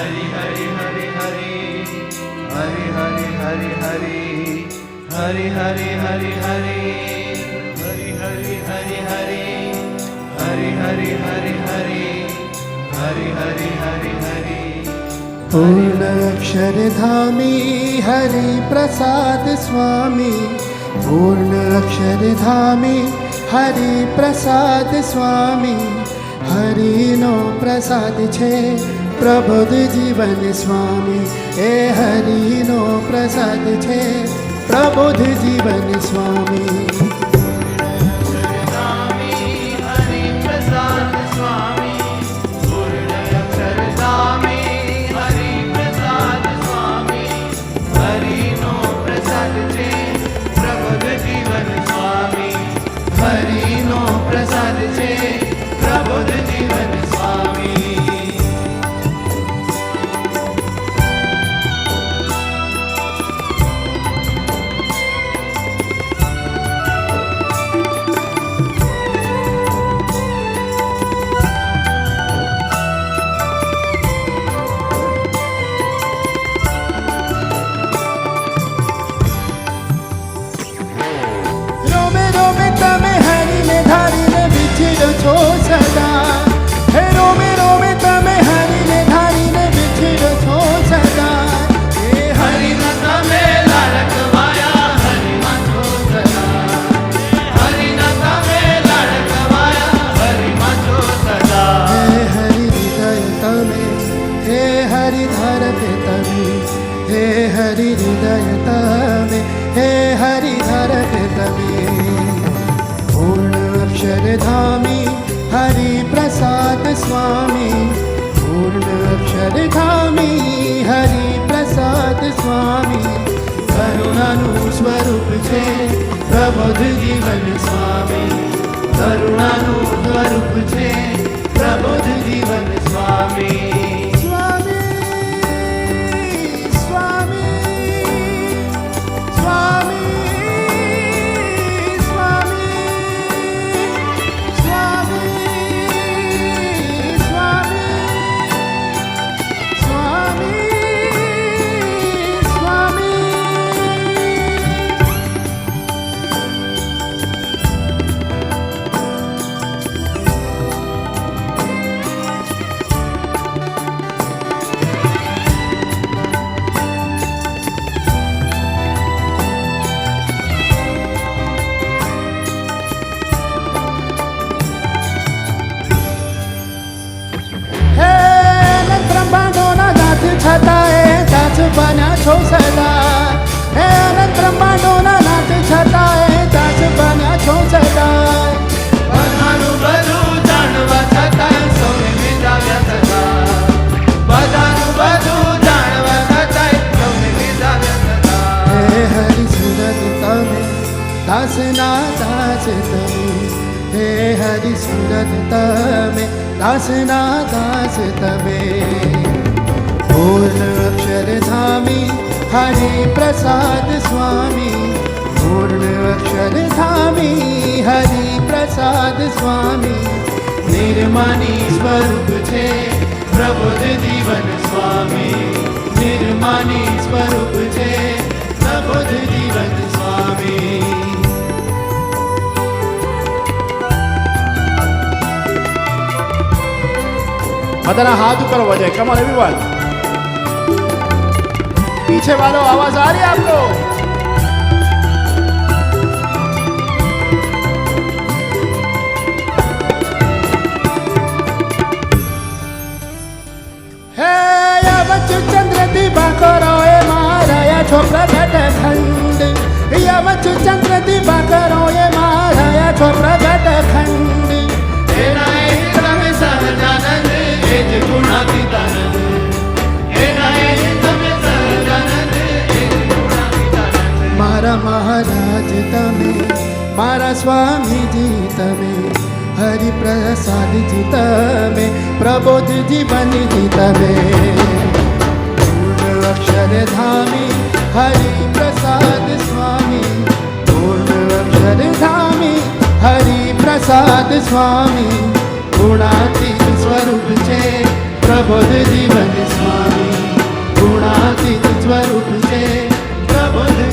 Hari Hari Hari Hari Hari Hari Hari Hari Hari Hari Hari Hari Hari Hari Hari Hari पूर्ण अक्षरधामी हरि प्रसाद स्वामी पूर्ण अक्षरधामी हरि प्रसाद स्वामी हरिनो प्रसाद छे प्रबोध जीवन स्वामी ए हरिनो प्रसाद छे प्रबोध जीवन स्वामी प्रसाद छे प्रबोध जीवन स्वामी रोमे रोमे तमे हरि ने धारी ने बिछड़ो छो सदा हे रोमे रोमे तमे हरि ने धारी ने बिछड़ो छो सदा हे हरि न तमे लाडकवाया हरि માં છો સદા હરિ ન તમે લાડકવાયા હરિ માં છો સદા हे हरि हृदय तमे हे हरि धरते तमे हे हरि हृदय तमे हे हरि धरते तमे पूर्ण अक्षरधामी हरि प्रसाद स्वामी पूर्ण अक्षरधामी हरि प्रसाद स्वामी करुणानु स्वरूप छे प्रबोध जीवन स्वामी કરુણાનું સ્વરૂપ છે પ્રબોધ જીવન સ્વામી स्वामी स्वामी स्वामी स्वामी स्वामी स्वामी स्वामी स्वामी હે અનંત બ્રહ્માંડોના નાથ છતાંય દાસ બન્યા છો સદા હે અનંત બ્રહ્માંડોના નાથ છતાંય દાસ બન્યા છો સદા બધાનું બધું જાણવા છતાંય સૌને વિધાવ્યા સદા બધાનું બધું જાણવા છતાંય સૌને વિધાવ્યા સદા હે હરિ સુરત તમે દાસના દાસ તમે હે હરિ સુરત તમે દાસના દાસ તમે પૂર્ણ અક્ષરધામી હરિ પ્રસાદ સ્વામી પૂર્ણ અક્ષરધામી હરિ પ્રસાદ સ્વામી નિર્માની સ્વરૂપ છે પ્રબોધ જીવન સ્વામી નિર્માની સ્વરૂપ છે પ્રબોધ જીવન સ્વામી बदना हाथ ऊपर हो जाए कम ऑन एवरीवन पीछे वालों आवाज आ रही है आपको हे या बच्चू चंद्र दिवाकर ए माराया छो प्रगट खंड या बच्चू चंद्र दिवाकर ए माराया छो प्रगट खंड એના એ તમે સહજાનંદ એ જ ગુણાતીતાનંદ એના એ તમે સહજાનંદ એ જ ગુણાતીતાનંદ मारा महाराज तमे मारा स्वामी जी तमे हरि प्रसाद जी तमे प्रबोध जीवन जी तमे पूर्ण अक्षरधामी हरि प्रसाद स्वामी पूर्ण अक्षरधामी हरि प्रसाद स्वामी गुणातीत स्वरूप छे प्रबोध जीवन स्वामी આતીત સ્વરૂપ છે પ્રબુદ્ધ